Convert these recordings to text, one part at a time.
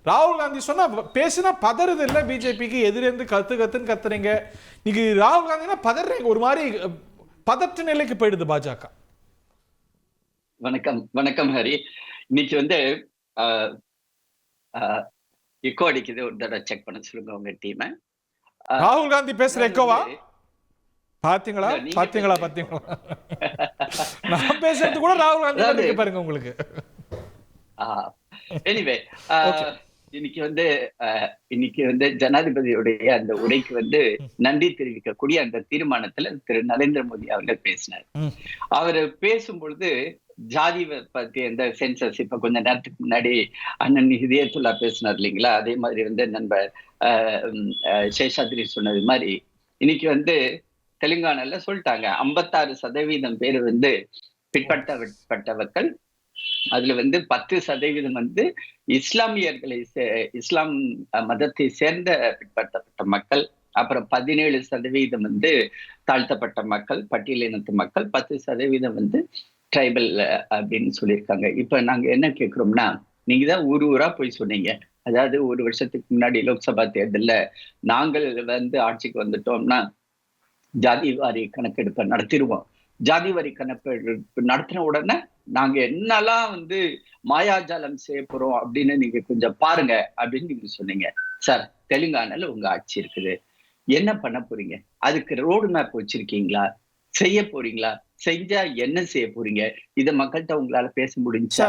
ராகுல் காந்தி சொன்னா பேசினா பதறது இல்லை, பிஜேபிக்கு எதிரிருந்து கத்துன்னு கத்துறீங்க. நீங்க ராகுல் காந்தினா பதறீங்க, ஒரு மாதிரி பதற்ற நிலைக்கு போயிடுது பாஜக. வணக்கம் வணக்கம் ஹரி. இன்னைக்கு வந்து எக்கோ அடிக்குது, ஒரு தடவை செக் பண்ண சொல்லுங்க உங்க டீமை. ராகுல் காந்தி பேசுற எக்கோவா? பாத்தீங்களா பாத்தீங்களா பாத்தீங்களா? நான் பேசுறது கூட ராகுல் காந்தி பாருங்க உங்களுக்கு. எனிவே, இன்னைக்கு வந்து ஜனாதிபதியுடைய அந்த உரைக்கு வந்து நன்றி தெரிவிக்கக்கூடிய அந்த தீர்மானத்துல திரு நரேந்திர மோடி அவர்கள் பேசினார். அவர் பேசும்பொழுது ஜாதி பத்தி அந்த சென்சஸ், இப்ப கொஞ்ச நேரத்துக்கு முன்னாடி அண்ணன் ஹிதயத்துல்லா பேசினார் இல்லைங்களா, அதே மாதிரி வந்து நண்பர் சேஷாத்ரி சொன்னது மாதிரி இன்னைக்கு வந்து தெலுங்கானால சொல்லிட்டாங்க 56% பேர் வந்து பிற்படுத்தப்பட்டவர்கள். அதுல வந்து 10% வந்து இஸ்லாமியர்களை, இஸ்லாம் மதத்தை சேர்ந்த பிற்படுத்தப்பட்ட மக்கள். அப்புறம் 17% வந்து தாழ்த்தப்பட்ட மக்கள், பட்டியலினத்து மக்கள். 10% வந்து ட்ரைபல் அப்படின்னு சொல்லியிருக்காங்க. இப்ப நாங்க என்ன கேட்கிறோம்னா, நீங்க தான் ஊரா போய் சொன்னீங்க. அதாவது ஒரு வருஷத்துக்கு முன்னாடி லோக்சபா தேர்தல்ல நாங்கள் வந்து ஆட்சிக்கு வந்துட்டோம்னா ஜாதி வாரி கணக்கெடுப்பை நடத்திடுவோம். ஜாதி வாரி கணக்கெடுப்பு நடத்தின உடனே நாங்க என்னெல்லாம் வந்து மாயாஜாலம் செய்ய போறோம் அப்படின்னு நீங்க கொஞ்சம் பாருங்க அப்படின்னு நீங்க சொன்னீங்க. சார், தெலுங்கானால உங்க ஆட்சி இருக்குது, என்ன பண்ண போறீங்க? அதுக்கு ரோடு மேப் வச்சிருக்கீங்களா? செய்ய போறீங்களா? செஞ்சா என்ன செய்ய போறீங்க? இத மக்கள்கிட்ட உங்களால பேச முடிஞ்சா?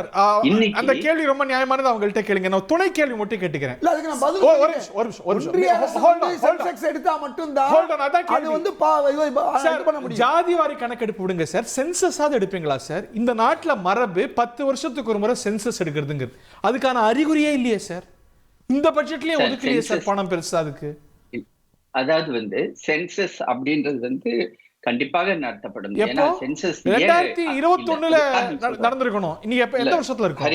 இன்னைக்கு அந்த கேள்வி ரொம்ப நியாயமானது, அவங்கள்ட்ட கேளுங்க. நான் துணை கேள்வி மட்டும் கேட்டுக்கிறேன். ஜாதி வாரி கணக்கெடுப்பு விடுங்க சார், சென்சஸாவது எடுப்பீங்களா சார்? இந்த நாட்டுல மரபு 10 வருஷத்துக்கு ஒரு முறை சென்சஸ் எடுக்கிறதுங்கிறது, அதுக்கான அறிகுறியே இல்லையே சார். இந்த பட்ஜெட்லயே ஒதுக்கலையே சார் பணம் பெருசா அதுக்கு. அதாவது வந்து சென்சஸ் அப்படின்றது வந்து கண்டிப்பாக நடத்தப்படும். ஏன்னா சென்சஸ் 2021ல நடந்திருக்கணும். இன்னைக்கு எப்ப, எந்த வருஷத்துல இருக்கு?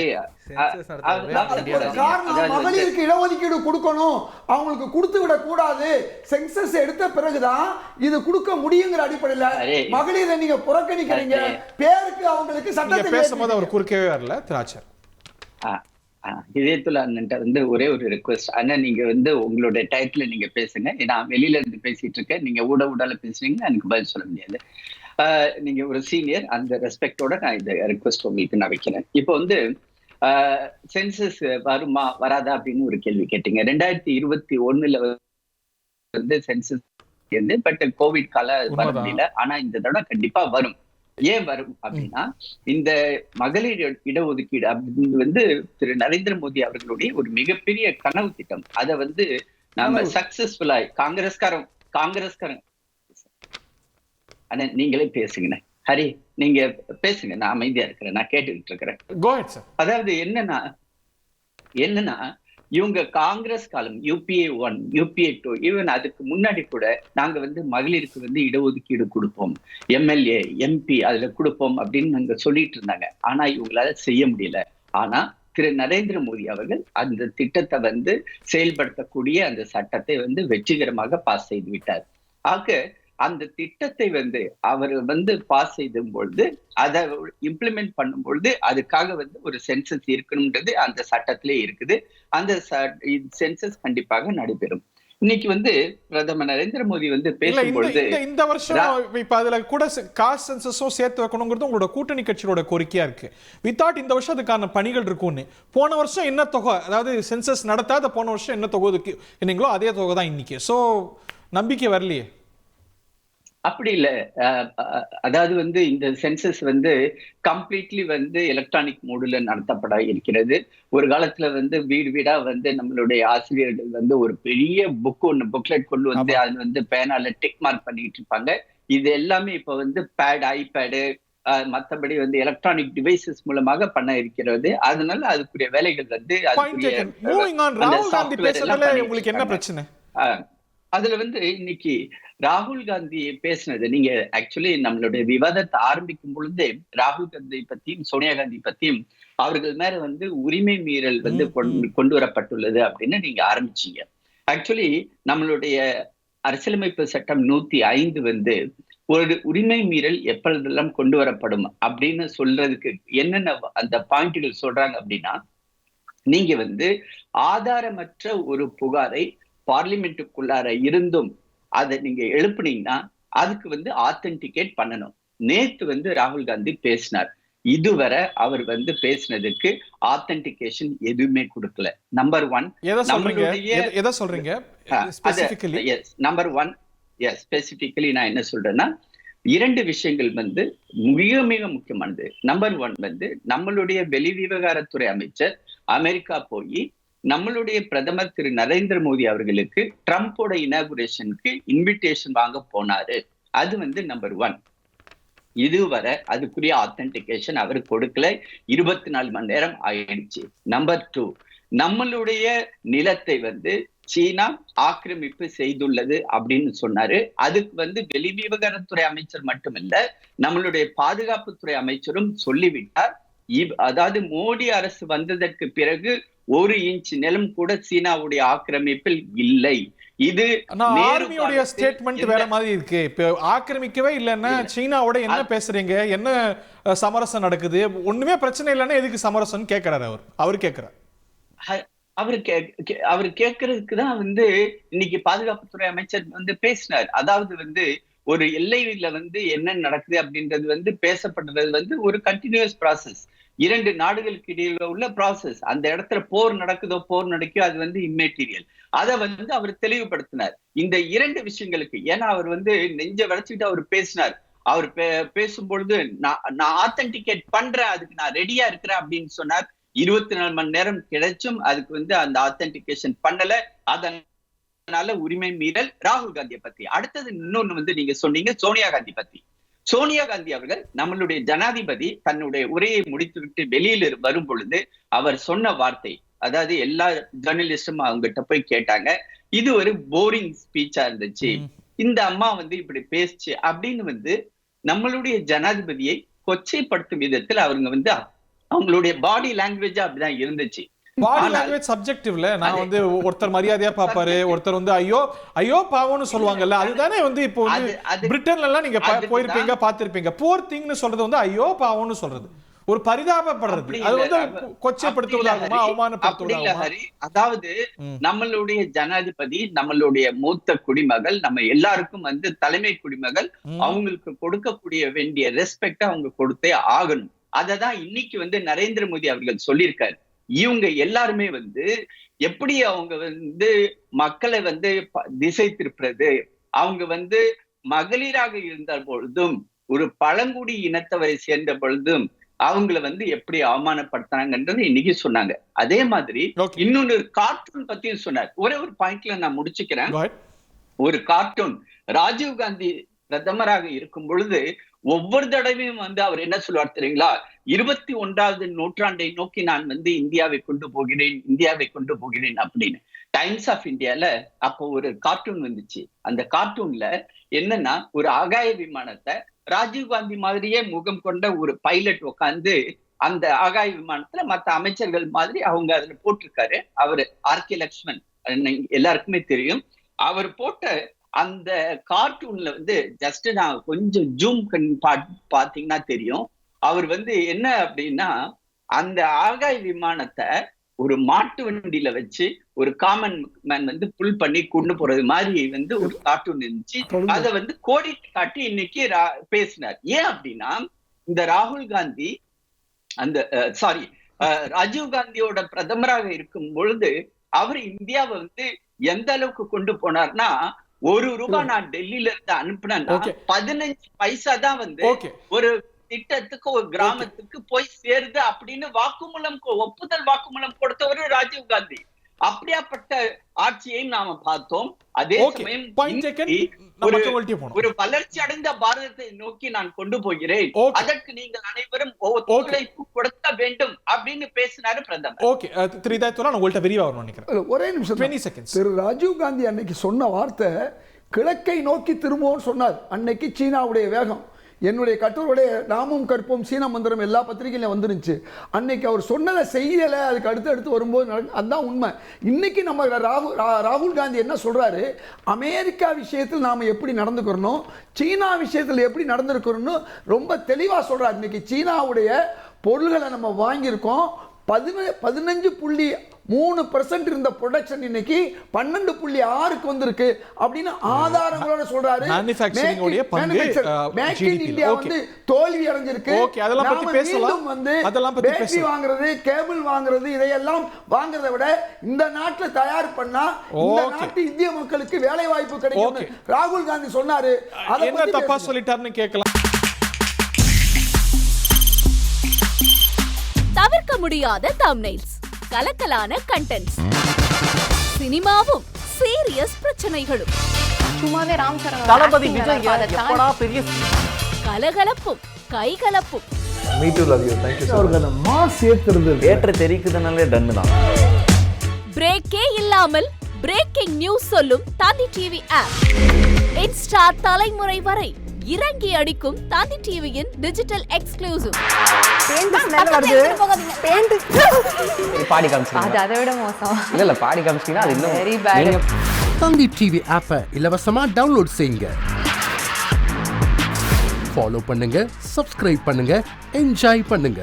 மகளிருக்கு இடஒதுக்கீடு கொடுக்கணும், அவங்களுக்கு கொடுத்து விட கூடாது. சென்சஸ் எடுத்த பிறகுதான் இது கொடுக்க முடியுங்கிற அடிப்படையில மகளிரை நீங்க புறக்கணிக்கிறீங்க. பேருக்கு அவங்களுக்கு சட்டத்தை பேசும்போது அவர் குறுக்கவே வரல திராட்சர். இதயத்துல அண்ணன்ட்ட வந்து ஒரே ஒரு ரிக்வெஸ்ட், அண்ணன் நீங்க வந்து உங்களோட டயத்துல நீங்க பேசுங்க. நான் வெளியில இருந்து பேசிட்டு இருக்கேன், நீங்க ஊடால பேசுறீங்கன்னா எனக்கு பதில் சொல்ல முடியாது. நீங்க ஒரு சீனியர், அந்த ரெஸ்பெக்டோட நான் இந்த ரிக்வெஸ்ட் உங்களுக்கு நான் வைக்கிறேன். இப்போ வந்து சென்சஸ் வருமா வராதா அப்படின்னு ஒரு கேள்வி கேட்டீங்க. 2021ல வந்து சென்சஸ் வந்து, பட் கோவிட் கால வர முடியல. ஆனா இந்த தடவை கண்டிப்பா வரும். ஏன் வரும் அப்படின்னா, இந்த மகளிர் இடஒதுக்கீடு அப்படின்னு வந்து திரு நரேந்திர மோடி அவர்களுடைய ஒரு மிகப்பெரிய கனவு திட்டம். அதை வந்து நாம சக்சஸ்ஃபுல்லா காங்கிரஸ்காரன் ஆனா நீங்களே பேசுங்க ஹரி, நீங்க பேசுங்க, நான் அமைதியா இருக்கிறேன், நான் கேட்டுக்கிட்டு இருக்கிறேன். அதாவது என்னன்னா இவங்க காங்கிரஸ் காலம் UPA 1, UPA 2, ஈவன் அதுக்கு முன்னாடி கூட நாங்க வந்து மகளிருக்கு வந்து இடஒதுக்கீடு கொடுப்போம், MLA MP அதுல கொடுப்போம் அப்படின்னு நாங்க சொல்லிட்டு இருந்தாங்க. ஆனா இவங்களால செய்ய முடியல. ஆனா திரு நரேந்திர மோடி அவர்கள் அந்த திட்டத்தை வந்து செயல்படுத்தக்கூடிய அந்த சட்டத்தை வந்து வெற்றிகரமாக பாஸ் செய்து விட்டார். ஆக அந்த திட்டத்தை வந்து அவர் வந்து பாஸ் செய்யும் பொழுது, அதை இம்ப்ளிமெண்ட் பண்ணும் பொழுது அதுக்காக வந்து ஒரு சென்சஸ் இருக்கணும்ன்றது அந்த சட்டத்திலே இருக்குது. அந்த சென்சஸ் கண்டிப்பாக நடைபெறும். இன்னைக்கு வந்து பிரதமர் நரேந்திர மோடி வந்து பேசும்பொழுது இந்த வருஷம் இப்ப அதுல கூட காஸ்ட் சென்சஸும் சேர்த்து வைக்கணுங்கிறது உங்களோட கூட்டணி கட்சியோட கோரிக்கையா இருக்கு. வித்தாட் இந்த வருஷம் அதுக்கான பணிகள் இருக்கும்னு. போன வருஷம் என்ன தொகை, அதாவது சென்சஸ் நடத்தாத போன வருஷம் என்ன தொகை என்னங்களோ அதே தொகை தான் இன்னைக்கு. சோ நம்பிக்கை வரலையே. அப்படி இல்லை. அதாவது வந்து இந்த சென்சஸ் வந்து கம்ப்ளீட்லி வந்து எலக்ட்ரானிக் மோடுல நடத்தப்பட இருக்கிறது. ஒரு காலத்துல வந்து வீடு வீடா வந்து நம்மளுடைய ஆசிரியர்கள் வந்து ஒரு பெரிய புக்லெட் கொண்டு வந்து அது வந்து பேனால டிக் மார்க் பண்ணிட்டு இருப்பாங்க. இது எல்லாமே இப்ப வந்து ஐபேடு மற்றபடி வந்து எலக்ட்ரானிக் டிவைசஸ் மூலமாக பண்ண இருக்கிறது. அதனால அதுக்குரிய வேலைகள் வந்து அதுல வந்து இன்னைக்கு ராகுல் காந்தி பேசினது, நீங்க ஆக்சுவலி நம்மளுடைய விவாதத்தை ஆரம்பிக்கும் பொழுது ராகுல் காந்தி பத்தியும் சோனியா காந்தி பத்தியும் அவர்கள் மேல வந்து உரிமை மீறல் வந்து கொண்டு வரப்பட்டுள்ளது அப்படின்னு நீங்க ஆரம்பிச்சீங்க. ஆக்சுவலி நம்மளுடைய அரசியலமைப்பு சட்டம் 105 வந்து ஒரு உரிமை மீறல் எப்பொழுதெல்லாம் கொண்டு வரப்படும் அப்படின்னு சொல்றதுக்கு என்னென்ன அந்த பாயிண்ட்கள் சொல்றாங்க அப்படின்னா, நீங்க வந்து ஆதாரமற்ற ஒரு புகாரை பார்லிமெண்ட்டுக்குள்ளார இருந்தும் அதை நீங்க எழுப்புனீங்கன்னா அதுக்கு வந்து ஆத்தென்டிகேட் பண்ணணும். நேத்து வந்து ராகுல் காந்தி பேசினார். இதுவரை அவர் வந்து பேசினதுக்கு ஆத்தென்டிகேஷன் எதுவுமே கொடுக்கல. நம்பர் ஒன், எதை சொல்றீங்க நம்பர் ஒன், ஸ்பெசிபிக்கலி நான் என்ன சொல்றேன்னா, 2 விஷயங்கள் வந்து மிக மிக முக்கியமானது. நம்பர் ஒன் வந்து நம்மளுடைய வெளிவிவகாரத்துறை அமைச்சர் அமெரிக்கா போய் நம்மளுடைய பிரதமர் திரு நரேந்திர மோடி அவர்களுக்கு ட்ரம்போட இனாகுரேஷனுக்கு இன்விடேஷன் வாங்க போனாரு. அது வந்து நம்பர் ஒன். இதுவரை அதுக்குரிய ஆத்தென்டிகேஷன் அவர் கொடுக்கல. 24 மணி நேரம் ஆயிடுச்சு. நம்பர் டூ, நம்மளுடைய நிலத்தை வந்து சீனா ஆக்கிரமிப்பு செய்துள்ளது அப்படின்னு சொன்னாரு. அதுக்கு வந்து வெளிவிவகாரத்துறை அமைச்சர் மட்டுமில்ல, நம்மளுடைய பாதுகாப்புத்துறை அமைச்சரும் சொல்லிவிட்டார். அதாவது மோடி அரசு வந்ததற்கு பிறகு 1 இன்ச் நிலம் கூட சீனாவுடைய ஆக்கிரமிப்பில் இல்லை. இது ஆர்மியோட ஸ்டேட்மெண்ட் வேற மாதிரி இருக்கு. இப்ப ஆக்கிரமிக்கவே இல்லைன்னா சீனாவோட என்ன பேசுறீங்க, என்ன சமரசம் நடக்குது, ஒண்ணுமே பிரச்சனை இல்லைன்னா எதுக்கு சமரசம் கேட்கிறாரு அவர் கேட்கிறார். அவர் கேட்கறதுக்கு தான் வந்து இன்னைக்கு பாதுகாப்புத்துறை அமைச்சர் வந்து பேசினார். அதாவது வந்து ஒரு எல்லையில வந்து என்ன நடக்குது அப்படின்றது வந்து பேசப்படுறது வந்து ஒரு கண்டினியூஸ் ப்ராசஸ். 2 நாடுகளுக்கு இடையில உள்ள ப்ராசஸ். அந்த இடத்துல போர் நடக்குதோ போர் நடக்கோ அது வந்து இம்மெட்டீரியல். அதை வந்து அவர் தெளிவுபடுத்தினார் இந்த 2 விஷயங்களுக்கு. ஏன்னா அவர் வந்து நெஞ்ச வளைச்சுட்டு அவர் பேசினார். அவர் பேசும்பொழுது நான் ஆத்தென்டிகேட் பண்றேன், அதுக்கு நான் ரெடியா இருக்கிறேன் அப்படின்னு சொன்னார். 24 மணி நேரம் கிடைச்சும் அதுக்கு வந்து அந்த ஆத்தென்டிகேஷன் பண்ணல. அதனால உரிமை மீறல். ராகுல் காந்தியை பத்தி அடுத்தது இன்னொன்னு வந்து நீங்க சொன்னீங்க சோனியா காந்தி பத்தி. சோனியா காந்தி அவர்கள் நம்மளுடைய ஜனாதிபதி தன்னுடைய உரையை முடித்துவிட்டு வெளியில வரும் பொழுது அவர் சொன்ன வார்த்தை, அதாவது எல்லா ஜேர்னலிஸ்டும் அவங்ககிட்ட போய் கேட்டாங்க, இது ஒரு போரிங் ஸ்பீச்சா இருந்துச்சு, இந்த அம்மா வந்து இப்படி பேசுச்சு அப்படின்னு வந்து நம்மளுடைய ஜனாதிபதியை கொச்சைப்படுத்தும் விதத்தில் அவங்க வந்து அவங்களுடைய பாடி லாங்குவேஜ் அப்படிதான் இருந்துச்சு. பாடி லாங்குவேஜ் சப்ஜெக்டிவ்ல நான் வந்து ஒருத்தர் மரியாதையா பாப்பாரு, ஒருத்தர் வந்து ஐயோ ஐயோ பாவம்னு சொல்லுவாங்கல்ல, அதுதானே வந்து இப்போ வந்து பிரிட்டன்ல எல்லாம் நீங்க போயிருப்பீங்க பாத்திருப்பீங்க. போர் திங்னு சொல்றது வந்து ஐயோ பாவம்னு சொல்றது ஒரு பரிதாபப்படுறது, அது வந்து கொச்சைப்படுத்துவதாகுமா அவமானப்படுத்துவதாகுமா? அதாவது நம்மளுடைய ஜனாதிபதி நம்மளுடைய மூத்த குடிமகள், நம்ம எல்லாருக்கும் வந்து தலைமை குடிமகள், அவங்களுக்கு கொடுக்கக்கூடிய வேண்டிய ரெஸ்பெக்ட் அவங்க கொடுத்தே ஆகணும். அததான் இன்னைக்கு வந்து நரேந்திர மோடி அவர்கள் சொல்லியிருக்காரு. இவங்க எல்லாருமே வந்து எப்படி அவங்க வந்து மக்களை வந்து திசை திருப்புறது, அவங்க வந்து மகளிராக இருந்த பொழுதும் ஒரு பழங்குடி இனத்தவரை சேர்ந்த பொழுதும் அவங்கள வந்து எப்படி அவமானப்படுத்தினாங்கன்றது இன்னைக்கு சொன்னாங்க. அதே மாதிரி இன்னொன்னு கார்ட்டூன் பத்தியும் சொன்னார். ஒரே ஒரு பாயிண்ட்ல நான் முடிச்சுக்கிறேன். ஒரு கார்ட்டூன் ராஜீவ் காந்தி பிரதமராக இருக்கும் பொழுது ஒவ்வொரு தடவையும் வந்து அவர் என்ன சொல்லுவார் தெரியுங்களா, 21வது நூற்றாண்டை நோக்கி நான் வந்து இந்தியாவை கொண்டு போகிறேன் அப்படின்னு. டைம்ஸ் ஆஃப் இந்தியால அப்போ ஒரு கார்ட்டூன் வந்துச்சு. அந்த கார்ட்டூன்ல என்னன்னா ஒரு ஆகாய விமானத்தை ராஜீவ் காந்தி மாதிரியே முகம் கொண்ட ஒரு பைலட் உட்கார்ந்து அந்த ஆகாய விமானத்துல மற்ற அமைச்சர்கள் மாதிரி அவங்க அதுல போட்டிருக்காரு. அவரு ஆர்.கே. லக்ஷ்மன், எல்லாருக்குமே தெரியும். அவர் போட்ட அந்த கார்ட்டூன்ல வந்து ஜஸ்ட் நான் கொஞ்சம் ஜூம் பாத்தீங்கன்னா தெரியும். அவர் வந்து என்ன அப்படின்னா அந்த ஆகாய விமானத்தை ஒரு மாட்டு வண்டியில வச்சு ஒரு காமன் மேன் வந்து புல் பண்ணி கொண்டு போறது மாதிரி வந்து ஒரு கார்ட்டூன் இருந்துச்சு. அதை வந்து கோடி காட்டி இன்னைக்கு பேசினார். ஏன் அப்படின்னா இந்த ராகுல் காந்தி அந்த ராஜீவ் காந்தியோட பிரதமராக இருக்கும் பொழுது அவர் இந்தியாவை வந்து எந்த அளவுக்கு கொண்டு போனார்னா, ₹1 நான் டெல்லியில இருந்து அனுப்பினேன்னா 15 பைசா தான் வந்து ஒரு திட்டத்துக்கு ஒரு கிராமத்துக்கு போய் சேருது அப்படின்னு ஒப்புதல் வாக்குமூலம் கொடுத்தவர் ராஜீவ் காந்தி. அப்படியாப்பட்ட ஆட்சியை நாம பார்த்தோம். அதே சமயம் ஒரு வளர்ச்சி அடைந்த பாரதத்தை நோக்கி நான் கொண்டு போகிறேன், அதற்கு நீங்கள் அனைவரும் ஒத்துழைப்பு கொடுக்க வேண்டும் அப்படின்னு பேசினாரு பிரதமர். ஓகே, நான் உங்கள்ட்ட விரிவா வரணும் நினைக்கிறேன். ஒரே நிமிஷம். திரு ராஜீவ் காந்தி அன்னைக்கு சொன்ன வார்த்தை கிழக்கை நோக்கி திரும்பவும் சொன்னார். அன்னைக்கு சீனாவுடைய வேகம், என்னுடைய கட்டுரையுடைய நாமும் கற்போம் சீன மந்திரம் எல்லா பத்திரிகையிலும் வந்துருந்துச்சு. அன்னைக்கு அவர் சொன்னதை செய்யலை, அதுக்கு அடுத்து வரும்போது அதுதான் உண்மை. இன்னைக்கு நம்ம ராகுல் காந்தி என்ன சொல்றாரு, அமெரிக்கா விஷயத்தில் நாம எப்படி நடந்துக்கிறோம், சீனா விஷயத்தில் எப்படி நடந்திருக்கிறோம்னு ரொம்ப தெளிவாக சொல்றாரு. இன்னைக்கு சீனாவுடைய பொருள்களை நம்ம வாங்கியிருக்கோம், 15.3% இருந்த ப்ரொடக்ஷன் இன்னைக்கு 12.6க்கு வந்திருக்கு அப்படின்னு ஆதாரங்களோட சொல்றாரு. Manufacturing உடைய பங்கு மேக் இன் இந்தியா வந்து தோல்வி அடைஞ்சிருக்கு. ஓகே, அதெல்லாம் பத்தி பேசலாம். வந்து அதெல்லாம் பத்தி பேட்டரி வாங்குறது, கேபிள் வாங்குறது, இதையெல்லாம் வாங்குறதை விட இந்த நாட்டுல தயார் பண்ணா இந்த நாட்டு இந்திய மக்களுக்கு வேலை வாய்ப்பு கிடைக்கும் ராகுல் காந்தி சொன்னாரு. அத என்ன தப்பா சொல்லிட்டாருன்னு கேட்கலாம். தவிர்க்க முடியாத தம்ப்நெயில்ஸ், கலக்கலான கண்டென்ட்ஸ், சினிமாவும் சீரியஸ் பிரச்சனைகளும், சும்மாவே ராம் சரண் தளபதி விஜய் எப்படா பெரிய கலகலப்பும் கைகலப்பும். Me too, love you. Thank you so much. அவர்களை மாஸ் ஏத்துறது தேட்டர் தெரிக்குதுனாலே டன்னு தான். பிரேக்கே இல்லாமல் பிரேக்கிங் நியூஸ் சொல்லும் தந்தி டிவி ஆப். இன்ஸ்டா தலைமுறை வரை இறங்கி அடிக்கும் தந்தி டிவியின் டிஜிட்டல் எக்ஸ்க்ளூசிவ். பாடி காமிச்சிங்க. அது அதை விட மோசம். இல்ல பாடி காமிச்சிங்கன்னா அது இன்னும் வெரி பேட். தந்தி டிவி ஆப்பை இலவசமா டவுன்லோட் செய்யுங்க. ஃபாலோ பண்ணுங்க, சப்ஸ்கிரைப் பண்ணுங்க, என்ஜாய் பண்ணுங்க.